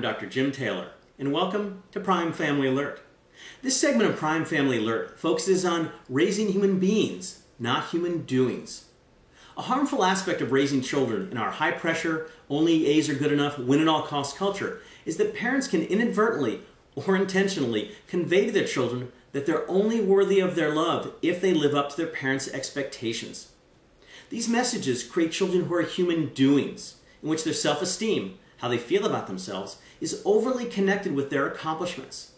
Dr. Jim Taylor, and welcome to Prime Family Alert. This segment of Prime Family Alert focuses on raising human beings, not human doings. A harmful aspect of raising children in our high-pressure, only A's are good enough, win-at-all-cost culture is that parents can inadvertently or intentionally convey to their children that they're only worthy of their love if they live up to their parents' expectations. These messages create children who are human doings, in which their self-esteem, how they feel about themselves, is overly connected with their accomplishments.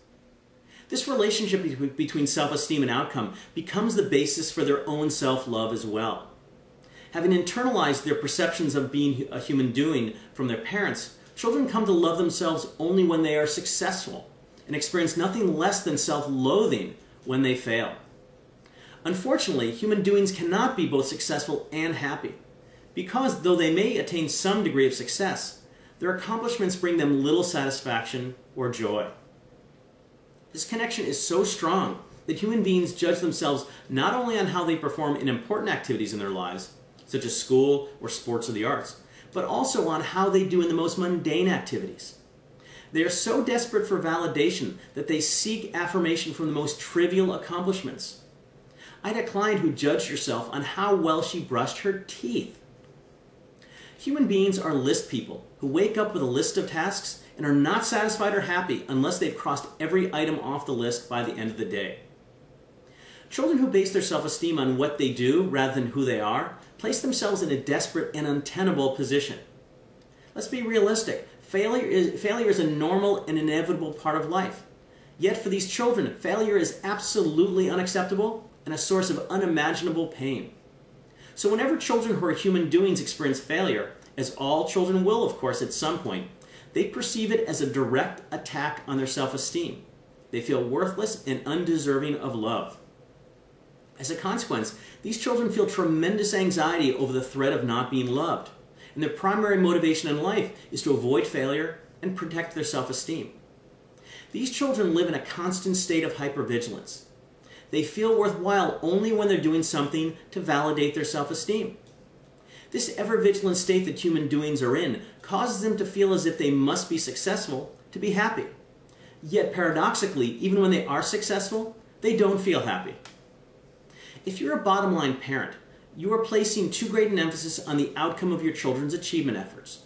This relationship between self-esteem and outcome becomes the basis for their own self-love as well. Having internalized their perceptions of being a human doing from their parents, children come to love themselves only when they are successful and experience nothing less than self-loathing when they fail. Unfortunately, human doings cannot be both successful and happy, because though they may attain some degree of success, their accomplishments bring them little satisfaction or joy. This connection is so strong that human beings judge themselves not only on how they perform in important activities in their lives, such as school or sports or the arts, but also on how they do in the most mundane activities. They are so desperate for validation that they seek affirmation from the most trivial accomplishments. I had a client who judged herself on how well she brushed her teeth. Human beings are list people who wake up with a list of tasks and are not satisfied or happy unless they've crossed every item off the list by the end of the day. Children who base their self-esteem on what they do rather than who they are place themselves in a desperate and untenable position. Let's be realistic. Failure is a normal and inevitable part of life. Yet for these children, failure is absolutely unacceptable and a source of unimaginable pain. So whenever children who are human doings experience failure, as all children will, of course, at some point, they perceive it as a direct attack on their self-esteem. They feel worthless and undeserving of love. As a consequence, these children feel tremendous anxiety over the threat of not being loved, and their primary motivation in life is to avoid failure and protect their self-esteem. These children live in a constant state of hypervigilance. They feel worthwhile only when they're doing something to validate their self-esteem. This ever-vigilant state that human doings are in causes them to feel as if they must be successful to be happy. Yet paradoxically, even when they are successful, they don't feel happy. If you're a bottom-line parent, you are placing too great an emphasis on the outcome of your children's achievement efforts.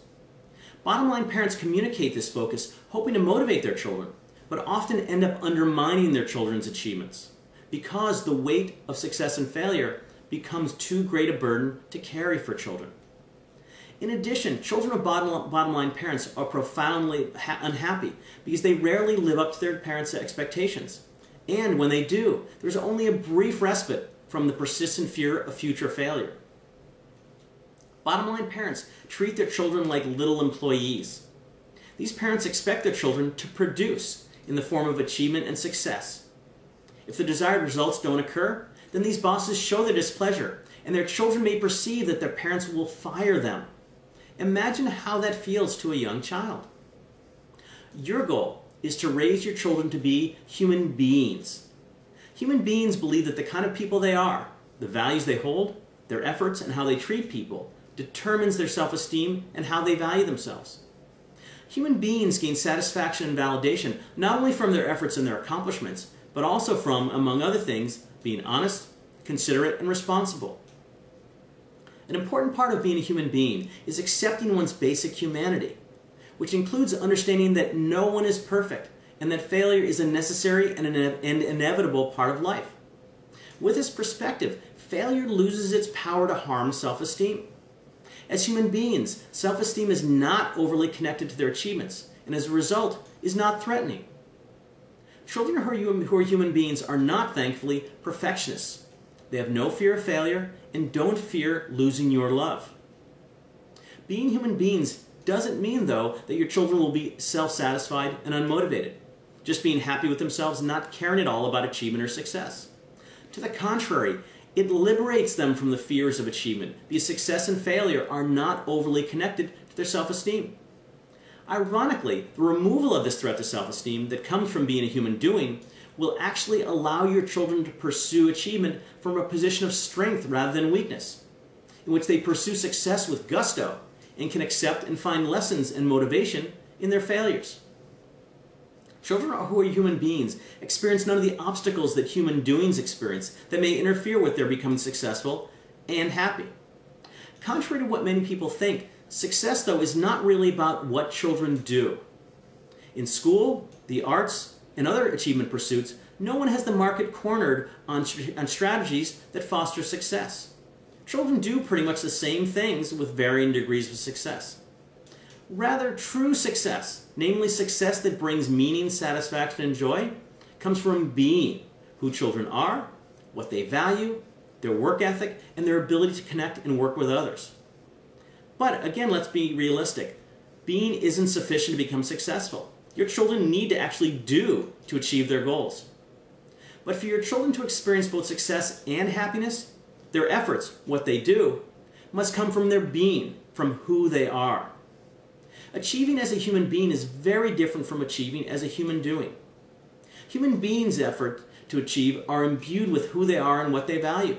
Bottom-line parents communicate this focus hoping to motivate their children, but often end up undermining their children's achievements, because the weight of success and failure becomes too great a burden to carry for children. In addition, children of bottom-line parents are profoundly unhappy because they rarely live up to their parents' expectations. And when they do, there's only a brief respite from the persistent fear of future failure. Bottom-line parents treat their children like little employees. These parents expect their children to produce in the form of achievement and success. If the desired results don't occur, then these bosses show their displeasure, and their children may perceive that their parents will fire them. Imagine how that feels to a young child. Your goal is to raise your children to be human beings. Human beings believe that the kind of people they are, the values they hold, their efforts, and how they treat people determines their self-esteem and how they value themselves. Human beings gain satisfaction and validation not only from their efforts and their accomplishments, but also from, among other things, being honest, considerate, and responsible. An important part of being a human being is accepting one's basic humanity, which includes understanding that no one is perfect and that failure is a necessary and inevitable part of life. With this perspective, failure loses its power to harm self-esteem. As human beings, self-esteem is not overly connected to their achievements, and as a result, is not threatening. Children who are human beings are not, thankfully, perfectionists. They have no fear of failure and don't fear losing your love. Being human beings doesn't mean, though, that your children will be self-satisfied and unmotivated, just being happy with themselves and not caring at all about achievement or success. To the contrary, it liberates them from the fears of achievement, because success and failure are not overly connected to their self-esteem. Ironically, the removal of this threat to self-esteem that comes from being a human doing will actually allow your children to pursue achievement from a position of strength rather than weakness, in which they pursue success with gusto and can accept and find lessons and motivation in their failures. Children who are human beings experience none of the obstacles that human doings experience that may interfere with their becoming successful and happy. Contrary to what many people think, success, though, is not really about what children do. In school, the arts, and other achievement pursuits, no one has the market cornered on strategies that foster success. Children do pretty much the same things with varying degrees of success. Rather, true success, namely success that brings meaning, satisfaction, and joy, comes from being who children are, what they value, their work ethic, and their ability to connect and work with others. But again, let's be realistic. Being isn't sufficient to become successful. Your children need to actually do to achieve their goals. But for your children to experience both success and happiness, their efforts, what they do, must come from their being, from who they are. Achieving as a human being is very different from achieving as a human doing. Human beings' effort to achieve are imbued with who they are and what they value.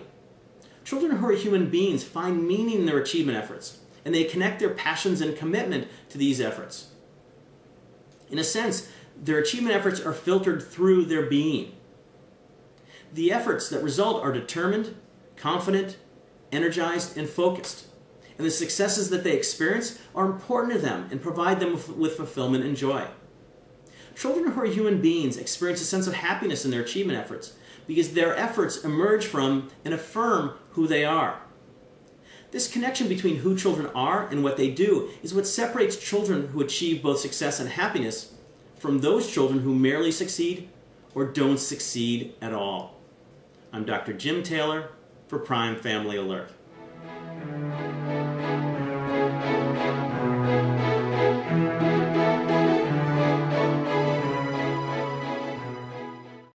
Children who are human beings find meaning in their achievement efforts, and they connect their passions and commitment to these efforts. In a sense, their achievement efforts are filtered through their being. The efforts that result are determined, confident, energized, and focused. And the successes that they experience are important to them and provide them with fulfillment and joy. Children who are human beings experience a sense of happiness in their achievement efforts because their efforts emerge from and affirm who they are. This connection between who children are and what they do is what separates children who achieve both success and happiness from those children who merely succeed or don't succeed at all. I'm Dr. Jim Taylor for Prime Family Alert.